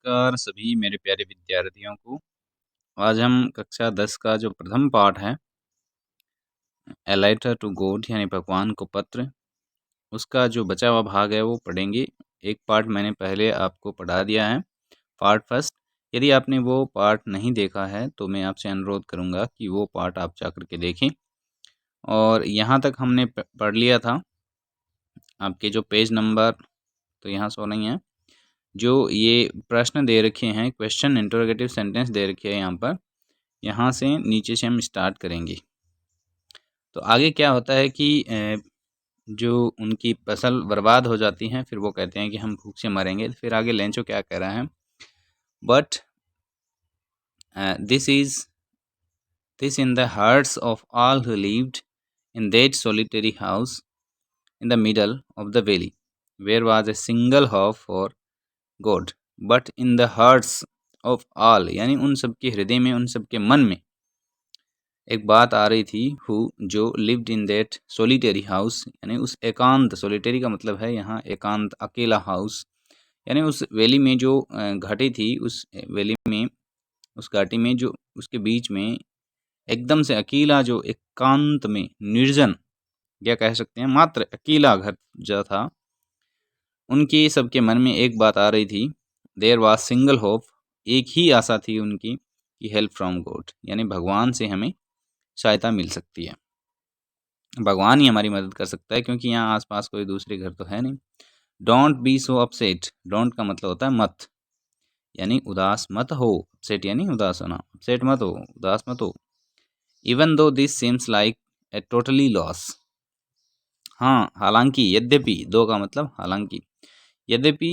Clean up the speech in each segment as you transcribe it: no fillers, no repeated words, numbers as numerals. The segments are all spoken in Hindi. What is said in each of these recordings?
नमस्कार सभी मेरे प्यारे विद्यार्थियों को। आज हम कक्षा 10 का जो प्रथम पाठ है ए लेटर टू गॉड यानी भगवान को पत्र, उसका जो बचा हुआ भाग है वो पढ़ेंगे। एक पार्ट मैंने पहले आपको पढ़ा दिया है, पार्ट फर्स्ट। यदि आपने वो पार्ट नहीं देखा है तो मैं आपसे अनुरोध करूँगा कि वो पार्ट आप जा कर के देखें। और यहाँ तक हमने पढ़ लिया था। आपके जो पेज नंबर तो यहाँ शो नहीं है, जो ये प्रश्न दे रखे हैं, क्वेश्चन इंटरोगेटिव सेंटेंस दे रखे हैं यहाँ पर, यहाँ से नीचे से हम स्टार्ट करेंगे। तो आगे क्या होता है कि जो उनकी फसल बर्बाद हो जाती हैं, फिर वो कहते हैं कि हम भूख से मरेंगे। फिर आगे लेंचो क्या कह रहा है, but this in the hearts of all who lived in that solitary house in the middle of the valley where was a single hope for god, but in the hearts of all यानी उन सबके हृदय में, उन सबके मन में एक बात आ रही थी, हु जो lived in that solitary house यानी उस एकांत, सोलिटरी का मतलब है यहाँ एकांत, अकेला हाउस, यानी उस वैली में जो घाटी थी, उस वैली में, उस घाटी में जो उसके बीच में एकदम से अकेला, जो एकांत में निर्जन क्या कह सकते हैं, मात्र अकेला घर जो था, उनके सबके मन में एक बात आ रही थी, देयर वाज सिंगल होप, एक ही आशा थी उनकी कि हेल्प फ्रॉम गॉड यानी भगवान से हमें सहायता मिल सकती है, भगवान ही हमारी मदद कर सकता है, क्योंकि यहाँ आसपास कोई दूसरे घर तो है नहीं। Don't be so upset, don't का मतलब होता है मत, यानी उदास मत हो, अपसेट यानी उदास होना, अपसेट मत हो, उदास मत हो। Even though this seems like a totally loss, हाँ हालांकि, यद्यपि, दो का मतलब हालांकि, यद्यपि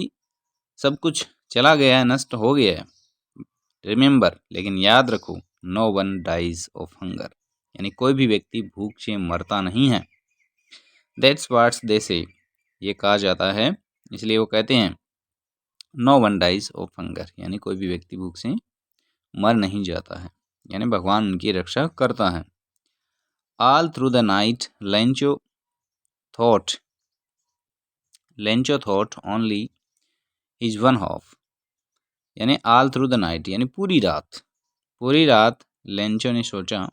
सब कुछ चला गया है, नष्ट हो गया है, रिमेंबर लेकिन याद रखो, no one dies of hunger यानी कोई भी व्यक्ति भूख से मरता नहीं है। दैट्स व्हाट्स दे से, ये कहा जाता है, इसलिए वो कहते हैं no one dies of hunger यानी कोई भी व्यक्ति भूख से मर नहीं जाता है, यानी भगवान उनकी रक्षा करता है। All through the night thought Lencho thought only his one hope, यानी ऑल थ्रू द नाइट यानी पूरी रात, पूरी रात लेंचो ने सोचा,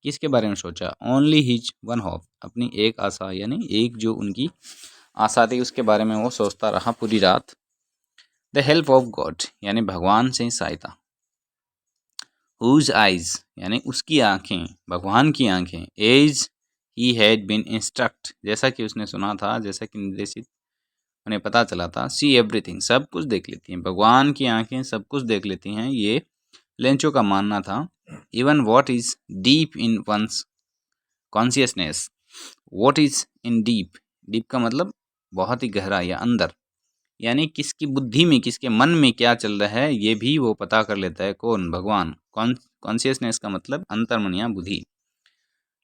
किसके बारे में सोचा, ओनली हिज वन हॉफ अपनी एक आशा, यानी एक जो उनकी आशा थी उसके बारे में वो सोचता रहा पूरी रात। द हेल्प ऑफ गॉड यानी भगवान से सहायता। हुज आइज यानी उसकी आंखें, भगवान की आंखें। As he had been instructed जैसा कि उसने सुना था, जैसा कि निर्देशित उन्हें पता चला था। सी एवरीथिंग सब कुछ देख लेती हैं, भगवान की आंखें सब कुछ देख लेती हैं, ये लेंचो का मानना था। Even what is deep in one's consciousness, what is in deep, deep का मतलब बहुत ही गहरा या अंदर, यानी किसकी बुद्धि में, किसके मन में क्या चल रहा है ये भी वो पता कर लेता है, कौन, भगवान। कॉन्शियसनेस का मतलब अंतर्मन या बुद्धि।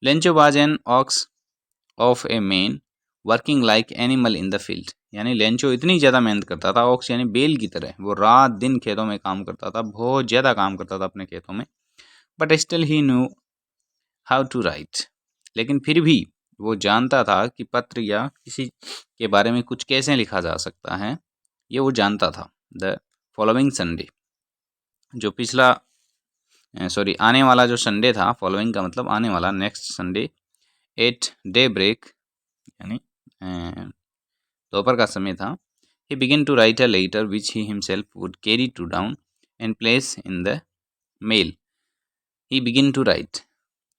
Lencho was an ox of a man working like animal in the field, यानी लेंचो इतनी ज़्यादा मेहनत करता था, ऑक्स यानी बैल की तरह, वो रात दिन खेतों में काम करता था, बहुत ज़्यादा काम करता था अपने खेतों में। But still he knew how to write, लेकिन फिर भी वो जानता था कि पत्र या किसी के बारे में कुछ कैसे लिखा जा सकता है, ये वो जानता था। द फॉलोइंग संडे, जो पिछला आने वाला जो संडे था, फॉलोइंग का मतलब आने वाला, next Sunday, at day break यानी दोपहर का समय था। He begin to write a letter which he himself would carry to down and place in the mail. He begin to write,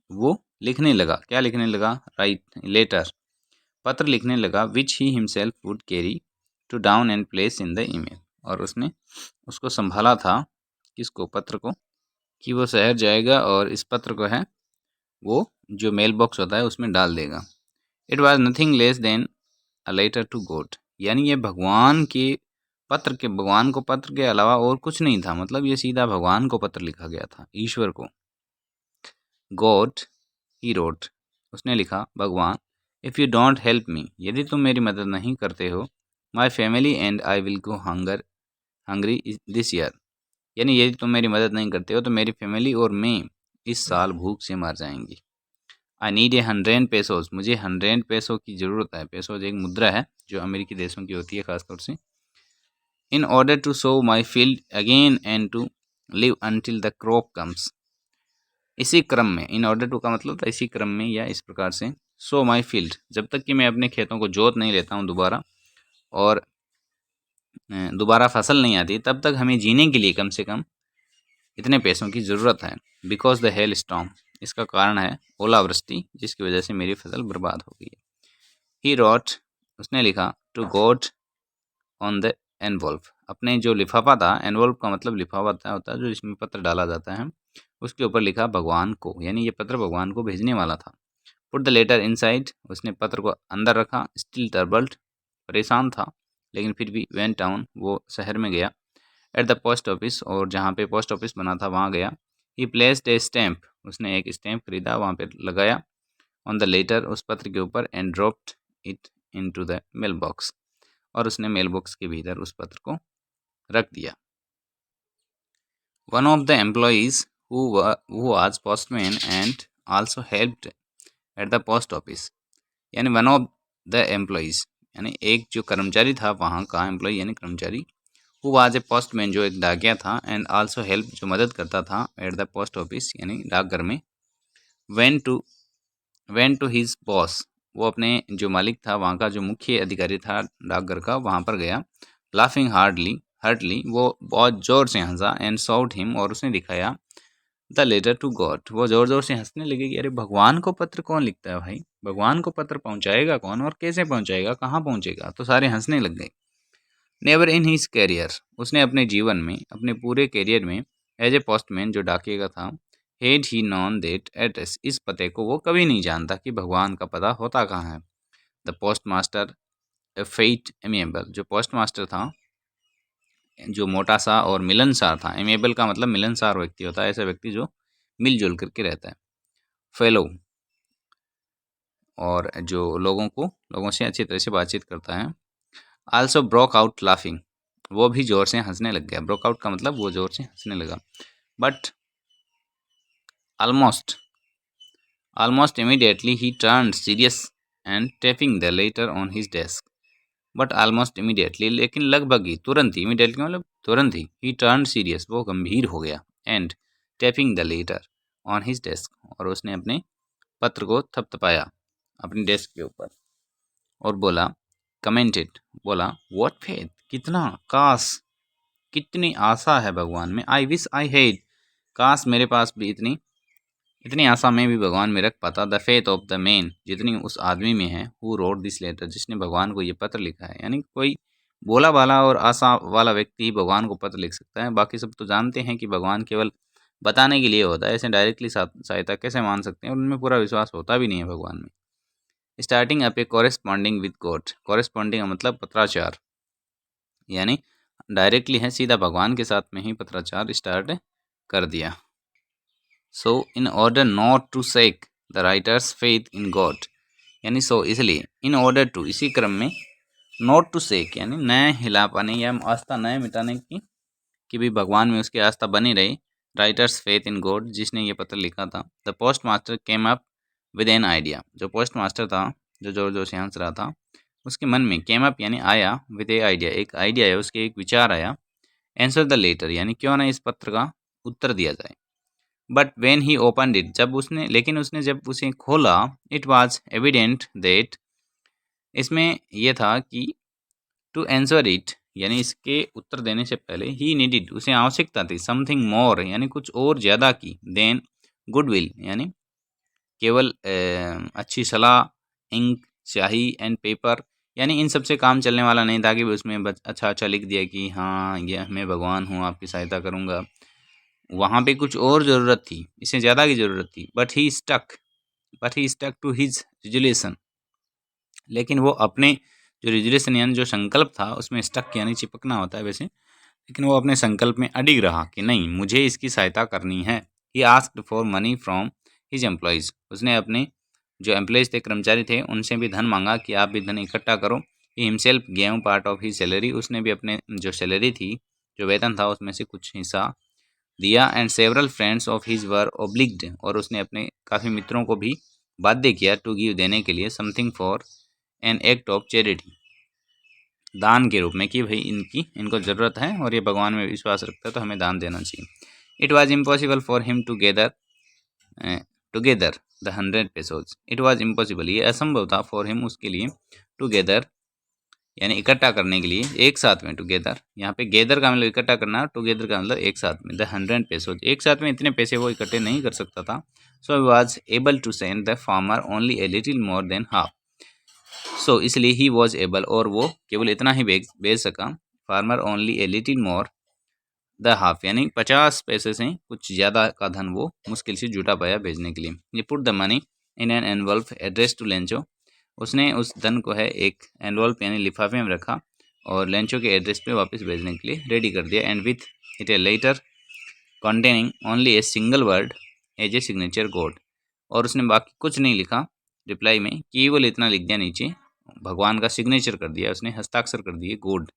वो लिखने लगा, क्या लिखने लगा, राइट लेटर, पत्र लिखने लगा, which he himself would carry to down and place in the email, और उसने उसको संभाला था, किसको, पत्र को, कि वो शहर जाएगा और इस पत्र को है वो जो मेल बॉक्स होता है उसमें डाल देगा। It was nothing less than a letter to god, यानी ये भगवान के पत्र के, भगवान को पत्र के अलावा और कुछ नहीं था, मतलब ये सीधा भगवान को पत्र लिखा गया था, ईश्वर को। गॉड ही रोट, उसने लिखा, भगवान, if you don't help me, यदि तुम मेरी मदद नहीं करते हो, my family and I will go Hungary this year, यानी यदि तुम मेरी मदद नहीं करते हो तो मेरी फैमिली और मैं इस साल भूख से मर जाएंगी। आई नीड ए 100 पेसोज, मुझे 100 पैसों की ज़रूरत है। पैसोज एक मुद्रा है जो अमेरिकी देशों की होती है ख़ासतौर से। In order to sow my field again and to live until the crop comes. इसी क्रम में, इन ऑर्डर टू का मतलब था इसी क्रम में या इस प्रकार से, सो माई फील्ड, जब तक कि मैं अपने खेतों को जोत नहीं लेता हूँ दोबारा और दोबारा फसल नहीं आती, तब तक हमें जीने के लिए कम से कम इतने पैसों की ज़रूरत है। बिकॉज द हेल स्टॉर्म, इसका कारण है ओलावृष्टि, जिसकी वजह से मेरी फसल बर्बाद हो गई है। ही रॉट, उसने लिखा, टू गॉड ऑन द एनवॉल्व, अपने जो लिफाफा था, एनवॉल्व का मतलब लिफाफा होता है जो इसमें पत्र डाला जाता है, उसके ऊपर लिखा भगवान को, यानी ये पत्र भगवान को भेजने वाला था। पुट द लेटर इनसाइड, उसने पत्र को अंदर रखा। स्टिल टर्बल्ड, परेशान था, लेकिन फिर भी वेंट टाउन, वो शहर में गया। एट द पोस्ट ऑफिस, और जहाँ पे पोस्ट ऑफिस बना था वहाँ गया। ही प्लेस्ड ए स्टैम्प, उसने एक स्टैम्प खरीदा, वहाँ पे लगाया। ऑन द लेटर, उस पत्र के ऊपर। And dropped it into the mail box, और उसने मेल बॉक्स के भीतर उस पत्र को रख दिया। One of the employees who was postman and also helped at the post office, यानी वन ऑफ द एम्प्लॉइज, यानी एक जो कर्मचारी था वहाँ का, एम्प्लॉय यानी कर्मचारी, हु वाज ए पोस्टमैन, जो एक डाकिया था, एंड आल्सो हेल्प, जो मदद करता था, एट द पोस्ट ऑफिस यानी डाकघर में। वेन टू हिज बॉस, वो अपने जो मालिक था वहाँ का, जो मुख्य अधिकारी था डाकघर का, वहाँ पर गया। लाफिंग हार्डली, वो बहुत ज़ोर से हंसा। एंड सॉट हिम, और उसने दिखाया द लेटर टू गॉड, वो ज़ोर ज़ोर से हंसने लगे कि अरे भगवान को पत्र कौन लिखता है भाई, भगवान को पत्र पहुँचाएगा कौन और कैसे पहुँचाएगा, कहाँ पहुँचेगा, तो सारे हंसने लग गए। नेवर इन हिज कैरियर, उसने अपने जीवन में, अपने पूरे कैरियर में, एज ए पोस्टमैन, जो डाकिए का था, had he known that address, इस पते को वो कभी नहीं जानता कि भगवान का पता होता कहाँ है। The post master a fat amiable, जो पोस्ट मास्टर था, जो मोटा सा और मिलनसार था। एमिएबल का मतलब मिलनसार व्यक्ति होता है, ऐसा व्यक्ति जो मिलजुल करके रहता है। फेलो, और जो लोगों से अच्छी तरह से बातचीत करता है। आल्सो ब्रोक आउट लाफिंग, वो भी ज़ोर से हंसने लग गया। ब्रोक आउट का मतलब वो ज़ोर से हंसने लगा। But almost immediately he turned serious and tapping the letter on his desk. But almost immediately, लेकिन लगभग ही, तुरंत ही, immediately मतलब तुरंत ही, he turned serious, वो गंभीर हो गया। and tapping the letter on his desk, और उसने अपने पत्र को थपथपाया अपनी डेस्क के ऊपर और बोला, कमेंटेड, बोला, व्हाट फेथ, कितना, काश, कितनी आशा है भगवान में। आई विश आई हैड, काश मेरे पास भी इतनी आशा मैं भी भगवान में रख पाता। The faith of the man, जितनी उस आदमी में है, हु रोड दिस लेटर, जिसने भगवान को ये पत्र लिखा है। यानी कोई बोला वाला और आशा वाला व्यक्ति ही भगवान को पत्र लिख सकता है। बाकी सब तो जानते हैं कि भगवान केवल बताने के लिए होता है, ऐसे डायरेक्टली सहायता कैसे मान सकते हैं, उनमें पूरा विश्वास होता भी नहीं है भगवान में। Starting up A corresponding with God, corresponding का मतलब पत्राचार, यानी डायरेक्टली है, सीधा भगवान के साथ में ही पत्राचार स्टार्ट कर दिया। So in order not to shake the writer's faith in God, यानी सो इसलिए, इन ऑर्डर टू, इसी क्रम में, नॉट टू शेक यानी न हिला पाने या आस्था न मिटाने की, कि भी भगवान में उसकी आस्था बनी रही। राइटर्स फेथ इन गॉड, जिसने ये पत्र लिखा था। The post master came up with an idea, जो पोस्ट मास्टर था, जो जोर जोर से हंस रहा था, उसके मन में, केम अप यानी आया, विद ए आइडिया, एक आइडिया है, उसके एक विचार आया। आंसर द लेटर, यानी क्यों ना इस पत्र का उत्तर दिया जाए। But when he opened it, लेकिन उसने जब उसे खोला, इट वॉज एविडेंट दैट, इसमें यह था कि टू आंसर इट, यानी इसके उत्तर देने से पहले, ही नीडिड, उसे आवश्यकता थी, समथिंग मोर, यानी कुछ और ज़्यादा की, देन गुडविल, यानी केवल अच्छी सलाह, इंक, स्याही, एंड पेपर, यानी इन सब से काम चलने वाला नहीं था कि उसमें अच्छा अच्छा लिख दिया कि हाँ ये मैं भगवान हूँ, आपकी सहायता करूँगा। वहाँ पे कुछ और ज़रूरत थी, इससे ज़्यादा की ज़रूरत थी। But he stuck to his resolution, लेकिन वो अपने जो रिजोल्यूशन यानी जो संकल्प था उसमें स्टक यानी चिपकना होता है वैसे, लेकिन वो अपने संकल्प में अडिग रहा कि नहीं, मुझे इसकी सहायता करनी है। He asked for money from his employees, उसने अपने जो एम्प्लॉयज़ थे, कर्मचारी थे, उनसे भी धन मांगा कि आप भी धन इकट्ठा करो। He himself gave part of his salary, उसने भी अपने जो सैलरी थी, जो वेतन था, उसमें से कुछ हिस्सा दिया। And several friends of his were obliged, और उसने अपने काफ़ी मित्रों को भी बाध्य किया, टू गिव, देने के लिए, something for an act of charity, दान के रूप में कि भाई इनको ज़रूरत है और ये भगवान में विश्वास रखता है तो हमें दान देना चाहिए। It was impossible for him to together the 100 pesos. It was impossible, ये असंभव था फॉर हिम, उसके लिए, टुगेदर यानी इकट्ठा करने के लिए, एक साथ में, टुगेदर यहाँ पे गेदर का मतलब इकट्ठा करना, टुगेदर का मतलब एक साथ में, द 100 पेसोज, एक साथ में इतने पैसे वो इकट्ठे नहीं कर सकता था। So he was able to send the farmer only a little more than half. So इसलिए ही वॉज एबल, और वो केवल इतना ही भेज सका, farmer only a little more the half, यानी 50 पैसे से कुछ ज़्यादा का धन वो मुश्किल से जुटा पाया भेजने के लिए। He put the money in an envelope addressed to Lencho, उसने उस धन को है एक एनवल्फ यानी लिफाफे में रखा और लेंचो के एड्रेस पे वापस भेजने के लिए रेडी कर दिया। And with it a letter containing only a single word as a signature code, और उसने बाकी कुछ नहीं लिखा रिप्लाई में, केवल इतना लिख दिया नीचे, भगवान का सिग्नेचर कर दिया उसने, हस्ताक्षर कर दिए गोड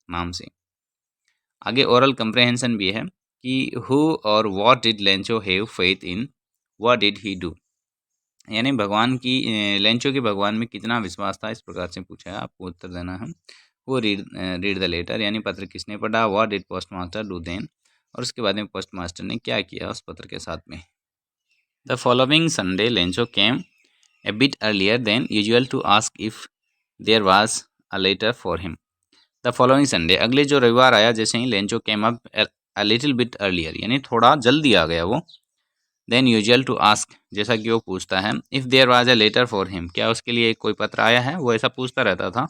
नाम से। आगे ओरल कंप्रहेंशन भी है कि हु और what did Lencho have faith in, what did he do, यानी भगवान की, लेंचो के भगवान में कितना विश्वास था, इस प्रकार से पूछा है, आपको उत्तर देना है। वो रीड द लेटर, यानी पत्र किसने पढ़ा, what did postmaster do then, और उसके बाद में पोस्ट मास्टर ने क्या किया उस पत्र के साथ में। The following Sunday Lencho came a bit earlier than usual to ask if there was a letter for him. The following Sunday, अगले जो रविवार आया जैसे ही, Lencho came up a little bit earlier, यानी थोड़ा जल्दी आ गया वो, then usual to ask, जैसा कि वो पूछता है, if there was a letter for him, क्या उसके लिए कोई पत्र आया है, वो ऐसा पूछता रहता था,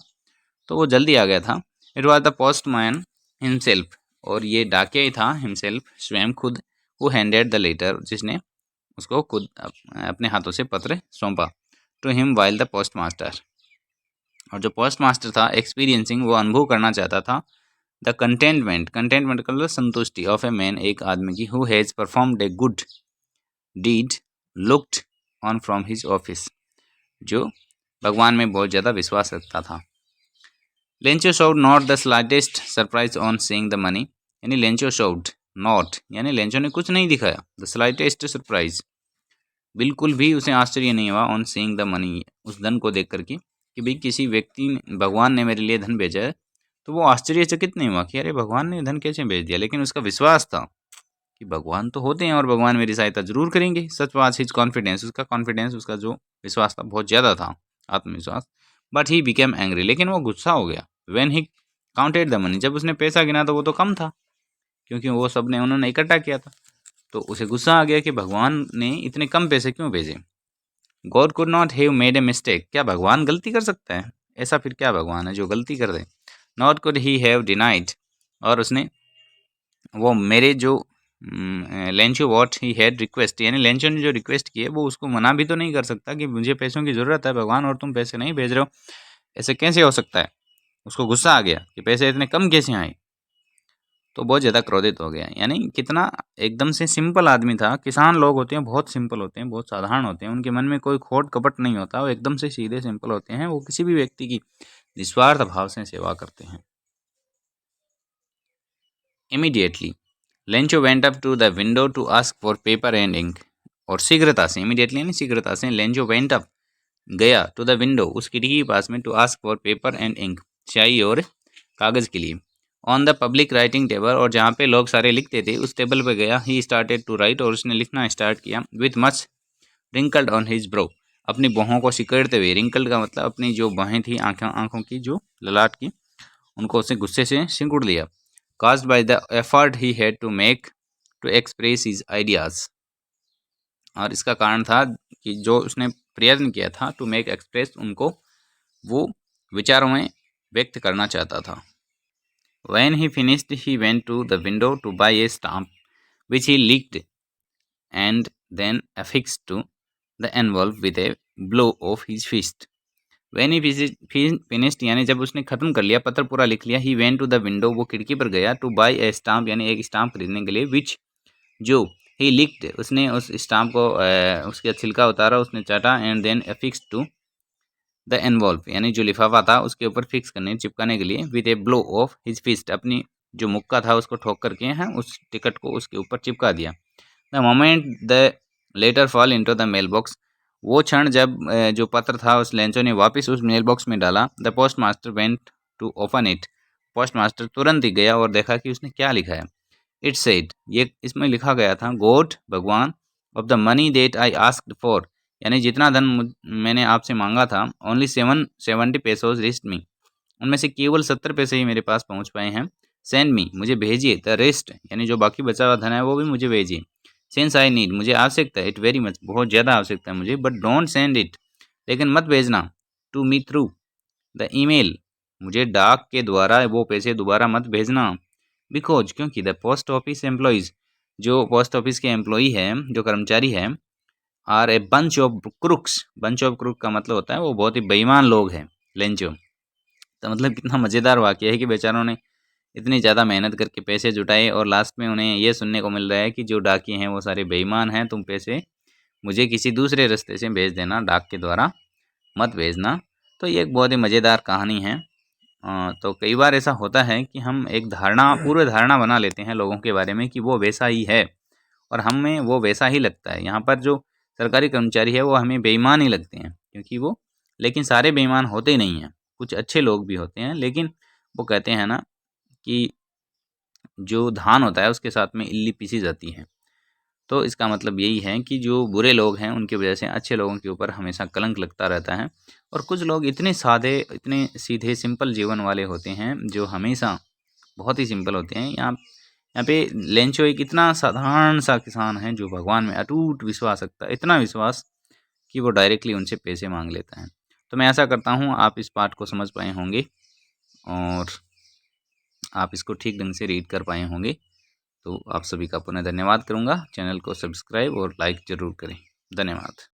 तो वो जल्दी आ गया था। It was the postman himself, और ये डाकिया ही था, himself स्वयं खुद, who handed the letter, जिसने उसको खुद अपने हाथों से पत्र सौंपा, to him while the post master, और जो पोस्ट मास्टर था एक्सपीरियंसिंग, वो अनुभव करना चाहता था, द कंटेंटमेंट का मतलब संतुष्टि, ऑफ ए मैन, एक आदमी की, who has performed a good deed looked on from his office, जो भगवान में बहुत ज़्यादा विश्वास रखता था। Lencho showed not the slightest surprise on seeing the money, यानी लेंचो शोड नॉट, यानी लेंचो ने कुछ नहीं दिखाया, द स्लाइटेस्ट सरप्राइज, बिल्कुल भी उसे आश्चर्य नहीं हुआ, ऑन सीइंग द मनी, उस धन को देख करके, कि भाई किसी व्यक्ति भगवान ने मेरे लिए धन भेजा है, तो वो आश्चर्यचकित नहीं हुआ कि अरे भगवान ने धन कैसे भेज दिया, लेकिन उसका विश्वास था कि भगवान तो होते हैं और भगवान मेरी सहायता जरूर करेंगे। सच वाज हिज कॉन्फिडेंस, उसका कॉन्फिडेंस, उसका जो विश्वास था बहुत ज़्यादा था, आत्मविश्वास। बट ही बिकेम एंग्री, लेकिन वो गुस्सा हो गया। When he counted the money, जब उसने पैसा गिना तो वो तो कम था, क्योंकि वो सब ने उन्होंने इकट्ठा किया था, तो उसे गुस्सा आ गया कि भगवान ने इतने कम पैसे क्यों भेजे। God could not have made a mistake, क्या भगवान गलती कर सकता है, ऐसा फिर क्या भगवान है जो गलती कर दे। Not could he have denied, और उसने वो मेरे जो Lencho what he had request, यानी लेंचो ने जो रिक्वेस्ट की है वो उसको मना भी तो नहीं कर सकता कि मुझे पैसों की ज़रूरत है भगवान और तुम पैसे नहीं भेज रहे हो, ऐसे कैसे हो सकता है। उसको गुस्सा आ गया कि पैसे इतने कम कैसे आए, तो बहुत ज़्यादा क्रोधित हो गया। यानी कितना एकदम से सिंपल आदमी था। किसान लोग होते हैं बहुत सिंपल होते हैं, बहुत साधारण होते हैं, उनके मन में कोई खोट कपट नहीं होता, वो एकदम से सीधे सिंपल होते हैं, वो किसी भी व्यक्ति की निस्वार्थ भाव से सेवा करते हैं। Immediately Lencho went up to the window to ask for paper and ink, और शीघ्रता से, इमीडिएटली यानी शीघ्रता से, लेंचो वेंट अप गया, टू द विंडो उस खिड़की के पास में, to ask for paper and ink स्याही और कागज़ के लिए, on the public writing table, और जहाँ पे लोग सारे लिखते थे उस टेबल पे गया। ही स्टार्टेड टू राइट, और उसने लिखना स्टार्ट किया। With much wrinkled on his bro, अपनी बाहों को सिकड़ते हुए, रिंकल्ड का मतलब अपनी जो बाहें थी आँखों की जो ललाट की, उनको उसने गुस्से से सिकुड़ लिया। Caused by the effort he had to make to express his ideas, और इसका कारण था कि जो उसने प्रयत्न किया था, टू मेक एक्सप्रेस, उनको वो विचारों में व्यक्त करना चाहता था। When he finished, he went to the window to buy a stamp, which he licked and then affixed to the envelope with a blow of his fist. When he finished यानी जब उसने ख़त्म कर लिया, पत्र पूरा लिख लिया, he went to the window, वो खिड़की पर गया, to buy a stamp यानी एक स्टाम्प खरीदने के लिए, which जो he licked, उसने उस स्टाम्प को उसका छिलका उतारा, उसने चाटा, and then affixed to the envelope यानी जो लिफाफा था उसके ऊपर फिक्स करने, चिपकाने के लिए, with a blow of his fist, अपनी जो मुक्का था उसको ठोक करके हैं उस टिकट को उसके ऊपर चिपका दिया। The moment the letter fall into the mail box, वो क्षण जब जो पत्र था उस लेंचो ने वापस उस मेल बॉक्स में डाला, the post master went to open it. Postmaster तुरंत ही गया और देखा कि उसने क्या लिखा है। इट सेड, ये इसमें लिखा गया था, गॉड भगवान, of the money that I asked for, यानी जितना धन मैंने आपसे मांगा था, ओनली 770 पेसोज रिस्ट मी, उनमें से केवल 70 पैसे ही मेरे पास पहुंच पाए हैं। सेंड मी, मुझे भेजिए, द रेस्ट, यानी जो बाकी बचा हुआ धन है वो भी मुझे भेजिए। सिंस आई नीड, मुझे आवश्यकता है, इट वेरी मच, बहुत ज़्यादा आवश्यकता है मुझे, बट डोंट सेंड इट, लेकिन मत भेजना, to me through the email, मुझे डाक के द्वारा वो पैसे दोबारा मत भेजना। बिकॉज, क्योंकि द पोस्ट ऑफिस एम्प्लॉयज़, जो पोस्ट ऑफिस के एम्प्लॉई हैं, जो कर्मचारी हैं, are a bunch of crooks, bunch of crook का मतलब होता है वो बहुत ही बेईमान लोग हैं, लेंचो। तो मतलब कितना मज़ेदार वाक़या है कि बेचारों ने इतनी ज़्यादा मेहनत करके पैसे जुटाए और लास्ट में उन्हें ये सुनने को मिल रहा है कि जो डाकिए हैं वो सारे बेईमान हैं, तुम पैसे मुझे किसी दूसरे रास्ते से भेज देना, डाक के द्वारा मत भेजना। तो ये एक बहुत ही मज़ेदार कहानी है। तो कई बार ऐसा होता है कि हम एक पूर्व धारणा बना लेते हैं लोगों के बारे में कि वो वैसा ही है, और हमें वो वैसा ही लगता है। यहाँ पर जो सरकारी कर्मचारी है वो हमें बेईमान ही लगते हैं, क्योंकि वो, लेकिन सारे बेईमान होते ही नहीं हैं, कुछ अच्छे लोग भी होते हैं। लेकिन वो कहते हैं ना कि जो धान होता है उसके साथ में इल्ली पीसी जाती है। तो इसका मतलब यही है कि जो बुरे लोग हैं उनकी वजह से अच्छे लोगों के ऊपर हमेशा कलंक लगता रहता है। और कुछ लोग इतने सादे, इतने सीधे, सिंपल जीवन वाले होते हैं, जो हमेशा बहुत ही सिंपल होते हैं। यहाँ पे लेंचो एक इतना साधारण सा किसान है जो भगवान में अटूट विश्वास रखता है, इतना विश्वास कि वो डायरेक्टली उनसे पैसे मांग लेता है। तो मैं आशा करता हूँ आप इस पाठ को समझ पाए होंगे और आप इसको ठीक ढंग से रीड कर पाए होंगे। तो आप सभी का पुनः धन्यवाद करूँगा। चैनल को सब्सक्राइब और लाइक ज़रूर करें। धन्यवाद।